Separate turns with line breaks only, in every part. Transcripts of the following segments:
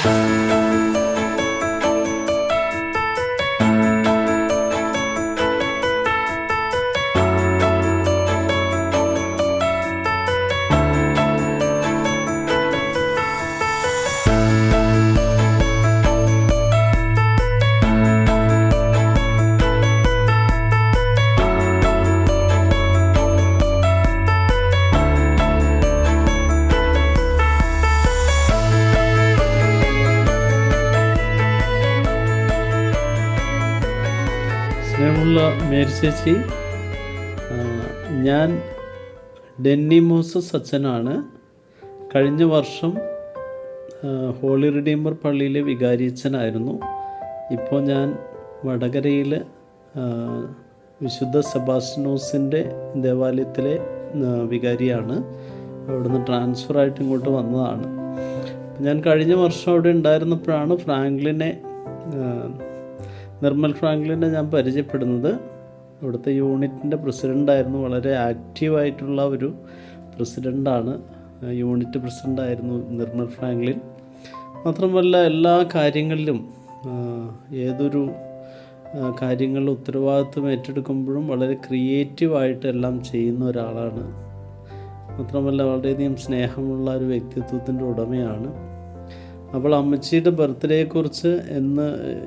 സ്നേഹമുള്ള മേരി ചേച്ചി, ഞാൻ ഡെന്നി മോസസ് അച്ഛനാണ്. കഴിഞ്ഞ വർഷം ഹോളി റിഡീമർ പള്ളിയിലെ വികാരിയച്ഛനായിരുന്നു. ഇപ്പോൾ ഞാൻ വടകരയിൽ വിശുദ്ധ സെബാസ്റ്റ്യനോസിൻ്റെ ദേവാലയത്തിലെ വികാരിയാണ്. അവിടുന്ന് ട്രാൻസ്ഫറായിട്ട് ഇങ്ങോട്ട് വന്നതാണ്. ഞാൻ കഴിഞ്ഞ വർഷം അവിടെ ഉണ്ടായിരുന്നപ്പോഴാണ് നിർമ്മൽ ഫ്രാങ്ക്ലിനെ ഞാൻ പരിചയപ്പെടുന്നത്. അവിടുത്തെ യൂണിറ്റിൻ്റെ പ്രസിഡൻ്റായിരുന്നു. വളരെ ആക്റ്റീവായിട്ടുള്ള ഒരു പ്രസിഡൻ്റാണ്. യൂണിറ്റ് പ്രസിഡൻ്റായിരുന്നു നിർമ്മൽ ഫ്രാങ്ക്ലിൻ. മാത്രമല്ല എല്ലാ കാര്യങ്ങളിലും ഏതൊരു കാര്യങ്ങളിൽ ഉത്തരവാദിത്വം ഏറ്റെടുക്കുമ്പോഴും വളരെ ക്രിയേറ്റീവായിട്ട് എല്ലാം ചെയ്യുന്ന ഒരാളാണ്. മാത്രമല്ല വളരെയധികം സ്നേഹമുള്ള ഒരു വ്യക്തിത്വത്തിൻ്റെ ഉടമയാണ്. അപ്പോൾ അമ്മച്ചിയുടെ ബർത്ത്ഡേയെക്കുറിച്ച്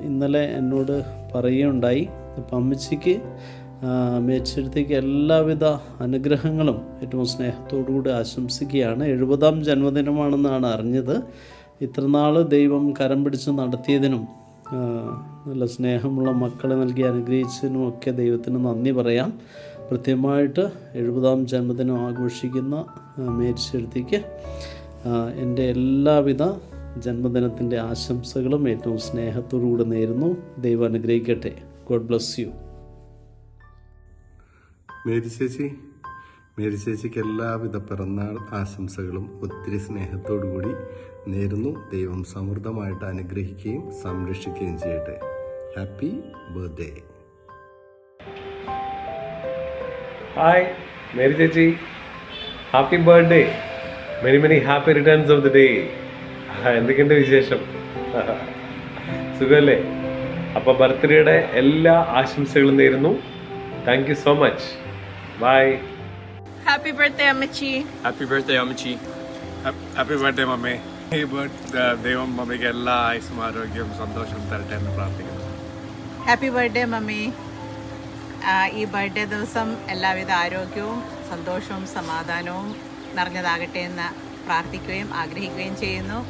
ഇന്നലെ എന്നോട് പറയുകയുണ്ടായി. അപ്പം അമ്മച്ചിക്ക് മേച്ചെടുത്തേക്ക് എല്ലാവിധ അനുഗ്രഹങ്ങളും ഏറ്റവും സ്നേഹത്തോടുകൂടി ആശംസിക്കുകയാണ്. 70-ാം ജന്മദിനമാണെന്നാണ് അറിഞ്ഞത്. ഇത്രനാൾ ദൈവം കരം പിടിച്ച് നടത്തിയതിനും നല്ല സ്നേഹമുള്ള മക്കളെ നൽകി അനുഗ്രഹിച്ചതിനും ഒക്കെ ദൈവത്തിന് നന്ദി പറയാം. കൃത്യമായിട്ട് 70-ാം ജന്മദിനം ആഘോഷിക്കുന്ന മേച്ചെടുത്തേക്ക് എൻ്റെ എല്ലാവിധ ജന്മദിനത്തിൻ്റെ ആശംസകളും ഏറ്റവും സ്നേഹത്തോടുകൂടി നേരുന്നു. ദൈവം അനുഗ്രഹിക്കട്ടെ. God bless you.
മേരി ചേച്ചിക്ക് എല്ലാവിധ പിറന്നാൾ ആശംസകളും ഒത്തിരി സ്നേഹത്തോടു കൂടി നേരുന്നു. ദൈവം സമൃദ്ധമായിട്ട് അനുഗ്രഹിക്കുകയും സംരക്ഷിക്കുകയും ചെയ്യട്ടെ. Happy birthday.
ഹായ് മേരി ചേച്ചി, happy birthday. Many happy returns of the day. എന്തൊക്കെയുണ്ട് വിശേഷം? സുഖമല്ലേ? അപ്പോൾ ബർത്ത്ഡേയുടെ എല്ലാ ആശംസകളും നേരുന്നു. Thank you so much. Bye.
Happy birthday അമ്മച്ചി.
ഹാപ്പി ബർത്ത്ഡേ അമ്മച്ചി. Happy birthday mummy. ഈ ദൈവം മമ്മിക്ക് എല്ലാ ആയുസ്സും ആരോഗ്യവും സന്തോഷവും തരട്ടെ എന്ന് പ്രാർത്ഥിക്കുന്നു.
Happy birthday mummy. ഈ ബർത്ത്ഡേ ദിവസം എല്ലാവിധ ആരോഗ്യവും സന്തോഷവും സമാധാനവും നിറഞ്ഞതാകട്ടെ എന്ന് പ്രാർത്ഥിക്കുകയും ആഗ്രഹിക്കുകയും ചെയ്യുന്നു.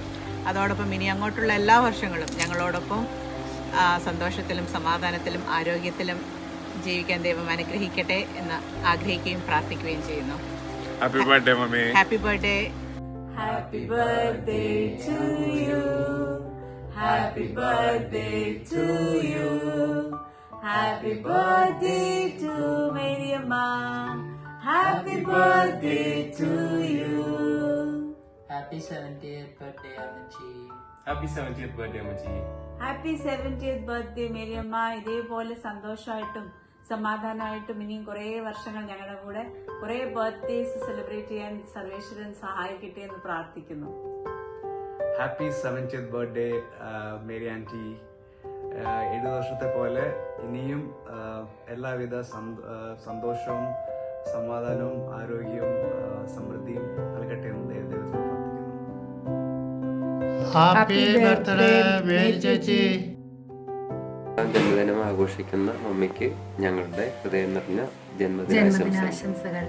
അതോടൊപ്പം ഇനി അങ്ങോട്ടുള്ള എല്ലാ വർഷങ്ങളും ഞങ്ങളോടൊപ്പം സന്തോഷത്തിലും സമാധാനത്തിലും ആരോഗ്യത്തിലും ജീവിക്കാൻ ദൈവം അനുഗ്രഹിക്കട്ടെ എന്ന് ആഗ്രഹിക്കുകയും പ്രാർത്ഥിക്കുകയും ചെയ്യുന്നു.
Happy birthday mummy.
Happy birthday.
Happy birthday to you. Happy birthday to you. Happy birthday to Mariamma. Happy birthday to you.
Happy 70th birthday Amachi.
Happy 70th birthday Amachi.
Happy 70th birthday Mariamma. ഇതേപോലെ സന്തോഷമായിട്ടും സമാധാനമായിട്ടും ഇനിയും കുറേ വർഷങ്ങൾ ഞങ്ങളുടെ കൂടെ കുറേ birthdays celebrate ചെയ്യാൻ സർവേശ്വരൻ സഹായിക്കട്ടെ എന്ന് പ്രാർത്ഥിക്കുന്നു.
Happy 70th birthday Mary anti. 7 വർഷത്തെ പോലെ ഇനിയും എല്ലാവിധ സന്തോഷവും സമാധാനവും ആരോഗ്യവും സമൃദ്ധിയും നൽകട്ടെ എന്ന് ദൈവത്തിൽ പ്രാർത്ഥിക്കുന്നു.
ഹാപ്പി ബർത്ത്ഡേ മേരി ചേച്ചി.
ജന്മദിനം ആഘോഷിക്കുന്ന മമ്മിക്ക് ഞങ്ങളുടെ ഹൃദയം നിറഞ്ഞ ജന്മദിനാശംസകൾ.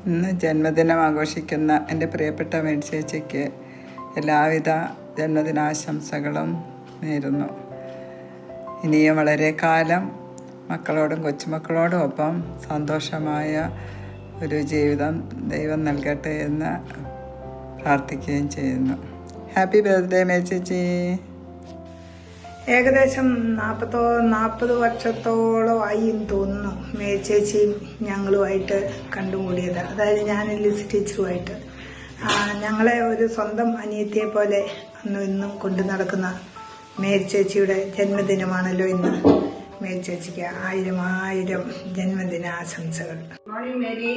ഇന്ന് ജന്മദിനം ആഘോഷിക്കുന്ന എൻ്റെ പ്രിയപ്പെട്ട മേരി ചേച്ചിക്ക് എല്ലാവിധ ജന്മദിനാശംസകളും നേരുന്നു. ഇനിയും വളരെ കാലം മക്കളോടും കൊച്ചുമക്കളോടും ഒപ്പം സന്തോഷമായ ഒരു ജീവിതം ദൈവം നൽകട്ടെ എന്ന് പ്രാർത്ഥിക്കുകയും ചെയ്യുന്നു. ഹാപ്പി ബർത്ത്ഡേ മേരി ചേച്ചി.
ഏകദേശം 40 വർഷത്തോളമായി എന്ന് തോന്നുന്നു മേരി ചേച്ചിയും ഞങ്ങളുമായിട്ട് കണ്ടുകൂടിയത്. അതായത് ഞാൻ ലിസി ടീച്ചറുമായിട്ട് ഞങ്ങളെ ഒരു സ്വന്തം അനിയത്തിയെ പോലെ അന്നും ഇന്നും കൊണ്ടു നടക്കുന്ന മേരി ചേച്ചിയുടെ ജന്മദിനമാണല്ലോ ഇന്ന്. മേരി ചേച്ചിക്ക് 1000 ജന്മദിന ആശംസകൾ.
Morning Mary.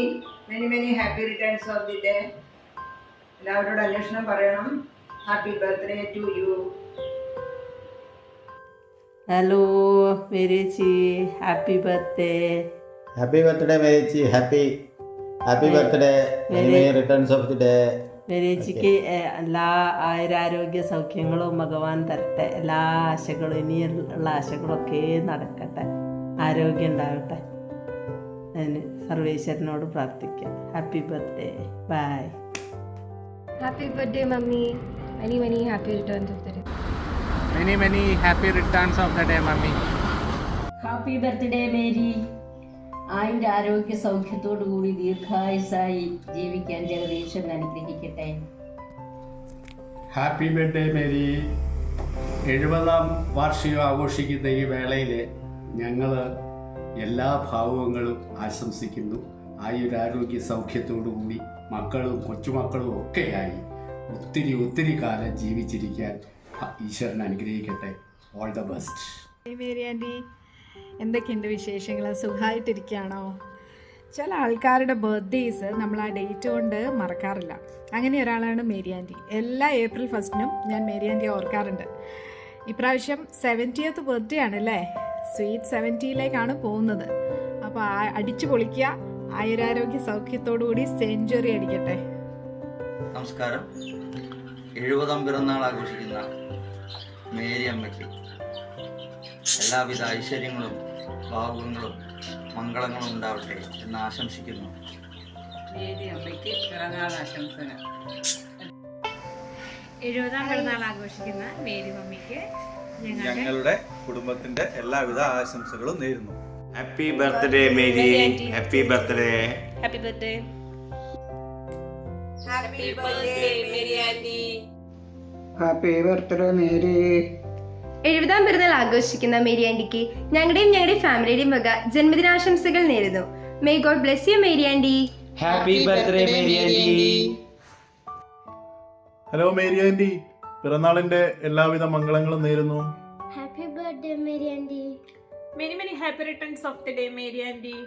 Many happy returns of the day.
എല്ലാവരോടും അന്വേഷണം പറയണം. Happy birthday to you.
Hello മേരിച്ചി, ഹാപ്പി ബർത്ത്ഡേ.
ഹാപ്പി ബർത്ത്ഡേ മേരിച്ചി. Happy birthday. Returns of the day.
മേരിച്ചിക്ക് എല്ലാ ആയുരാരോഗ്യ സൗഖ്യങ്ങളും ഭഗവാൻ തരട്ടെ. എല്ലാ ആശകളും ഇനിയുള്ള ആശകളൊക്കെ നടക്കട്ടെ. ആരോഗ്യം ഉണ്ടാകട്ടെ. അതിന് സർവേശ്വരനോട് പ്രാർത്ഥിക്കാം. Happy birthday. Bye.
Happy birthday mummy. many happy returns of the day.
many happy returns of the day mummy.
Happy birthday Mary. ആയിൻ്റെ ആരോഗ്യ സൗഖ്യത്തോടു കൂടി ദീർഘായുസായി ജീവിക്കാൻ ജഗദീശ്വരൻ അനുഗ്രഹിക്കട്ടെ.
Happy birthday Mary. 70ാം വാർഷികം ആഘോഷിക്കുന്ന ഈ വേളയിൽ ഞങ്ങൾ എല്ലാ ഭാവുകങ്ങളും ആശംസിക്കുന്നു. ആയുരാരോഗ്യ സൗഖ്യത്തോടു കൂടി മക്കളും കൊച്ചുമക്കളും ഒക്കെയായി ഒത്തിരി കാലം ജീവിച്ചിരിക്കാൻ ഈശ്വരൻ അനുഗ്രഹിക്കട്ടെ. All the best.
Mary aunty, എന്തൊക്കെയുണ്ട് വിശേഷങ്ങൾ? സുഖമായിട്ടിരിക്കുകയാണോ? ചില ആൾക്കാരുടെ ബർത്ത്ഡേയ്സ് നമ്മൾ ആ ഡേറ്റ് കൊണ്ട് മറക്കാറില്ല. അങ്ങനെ ഒരാളാണ് മേരി ആൻറ്റി. എല്ലാ ഏപ്രിൽ 1 ഞാൻ മേരി ആൻറ്റിയെ ഓർക്കാറുണ്ട്. ഇപ്രാവശ്യം 70th ബർത്ത്ഡേ ആണല്ലേ. സ്വീറ്റ് 70യിലേക്കാണ് പോകുന്നത്. അപ്പോൾ അടിച്ചു പൊളിക്കുക. ആയുരാരോഗ്യ സൗഖ്യത്തോടു കൂടി സെഞ്ചുറി അടിക്കട്ടെ.
നമസ്കാരം. 70ാം പിറന്നാൾ ആഘോഷിക്കുന്ന മേരി അമ്മയ്ക്ക് എല്ലാവിധ ഐശ്വര്യങ്ങളും ഭാവുകങ്ങളും മംഗളങ്ങളും ഉണ്ടാവട്ടെ എന്ന് ആശംസിക്കുന്നു.
മേരി അമ്മയ്ക്ക് പിറന്നാൾ ആശംസകൾ.
70ാം പിറന്നാൾ ആഘോഷിക്കുന്ന മേരി മമ്മിക്ക്
ഞങ്ങളുടെ കുടുംബത്തിന്റെ എല്ലാവിധ ആശംസകളും നേരുന്നു.
Happy birthday Mary. Happy birthday.
Happy birthday.
Happy birthday Mary aunty.
Happy birthday Mary.
70ാം പിറന്നാൾ ആഘോഷിക്കുന്ന മേരി ആൻറ്റിക്ക് ഞങ്ങളുടെ ഫാമിലിയുടെയും വക ജന്മദിനാശംസകൾ നേരുന്നു. May God bless you Mary aunty.
Happy birthday Mary aunty.
Hello Mary aunty, പിറന്നാളിന്റെ എല്ലാവിധ മംഗളങ്ങളും നേരുന്നു.
Happy birthday Mary aunty.
many happy returns of the day Mary aunty.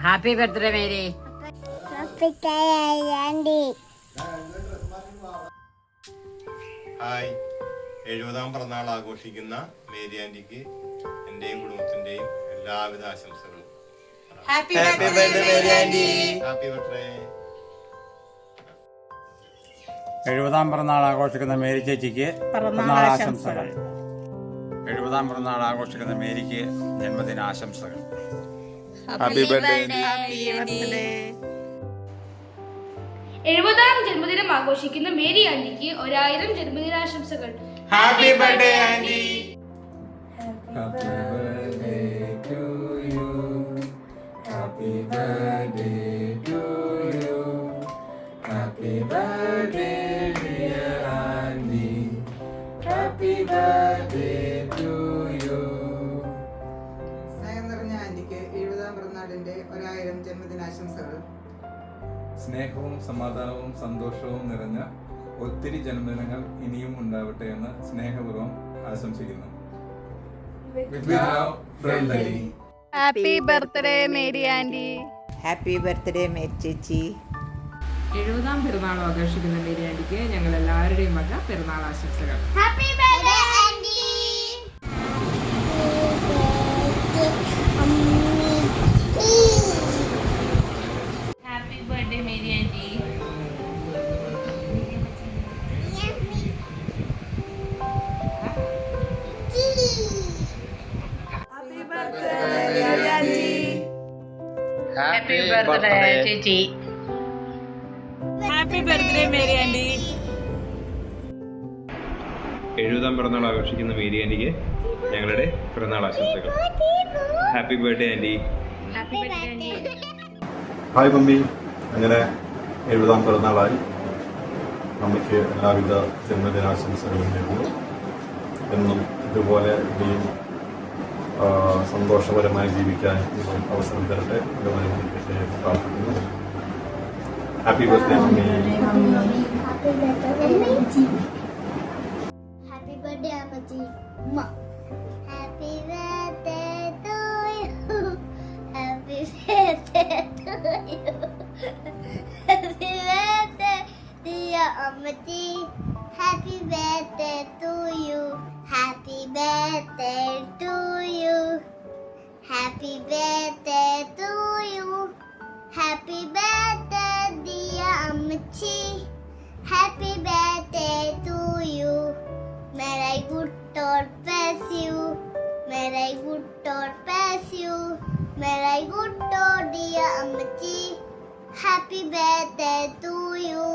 Happy birthday Mary.
Hi. 70ാം പിറന്നാൾ ആഘോഷിക്കുന്ന മേരി ആൻറ്റിക്ക് എൻ്റെയും കുടുംബത്തിൻ്റെയും എല്ലാവിധ ആശംസകളും.
Happy birthday Mary aunty.
Happy birthday.
70ാം പിറന്നാൾ ആഘോഷിക്കുന്ന മേരി ചേച്ചിക്ക് പിറന്നാൾ ആശംസകൾ. 70ാം പിറന്നാൾ ആഘോഷിക്കുന്ന മേരിക്ക് ജന്മദിനാശംസകൾ.
Happy birthday.
70ാം ജന്മദിനം ആഘോഷിക്കുന്ന മേരി ആൻറ്റിക്ക് 1000 ജന്മദിനാശംസകൾ.
Happy birthday aunty.
Happy birthday to you. Happy birthday to you. Happy birthday dear aunty. Happy birthday to you.
സ്നേഹം നിറഞ്ഞ ആൻറ്റിക്ക് 70ാം പിറന്നാളിൻ്റെ 1000 ജന്മദിനാശംസകൾ.
സ്നേഹവും സമാധാനവും സന്തോഷവും നിറഞ്ഞ ഒത്തിരി ജന്മദിനങ്ങൾ ഇനിയും ഉണ്ടാവട്ടെ എന്ന് സ്നേഹപൂർവ്വം ആശംസിക്കുന്നു.
Happy birthday Mary aunty.
Happy birthday Mary ചേച്ചി.
70ാം പിറന്നാൾ ആഘോഷിക്കുന്ന മേരി ആൻറ്റിക്ക് ഞങ്ങൾ എല്ലാവരുടെയും വക പിറന്നാൾ ആശംസകൾ.
Happy birthday aunty. Happy birthday Mary aunty.
Happy birthday ചേച്ചി.
Happy birthday Mary aunty.
70ാം പിറന്നാൾ ആഘോഷിക്കുന്ന മേരി ആൻറ്റിക്ക് ഞങ്ങളുടെ പിറന്നാൾ ആശംസകൾ. Happy birthday aunty.
Happy birthday aunty.
Hi mummy. അങ്ങനെ 70ാം പിറന്നാളായി. അമ്മയ്ക്ക് എല്ലാവിധ ജന്മദിനാശംസകളും നേരുന്നു. എന്നും ഇതുപോലെ ഇനിയും സന്തോഷപരമായി ജീവിക്കാൻ അവസരം തരട്ടെ. പ്രാർത്ഥിക്കുന്നു. Happy birthday mummy.
Happy birthday അപ്പച്ചി. Happy birthday to you. Happy birthday to you. Happy birthday
അമ്മച്ചി. Happy birthday to you. Happy birthday to you. Happy birthday to you. Happy birthday dear അമ്മച്ചി. Happy birthday to you. May good God bless you. May good God bless you. May good God dear Ammachi. Happy birthday to you.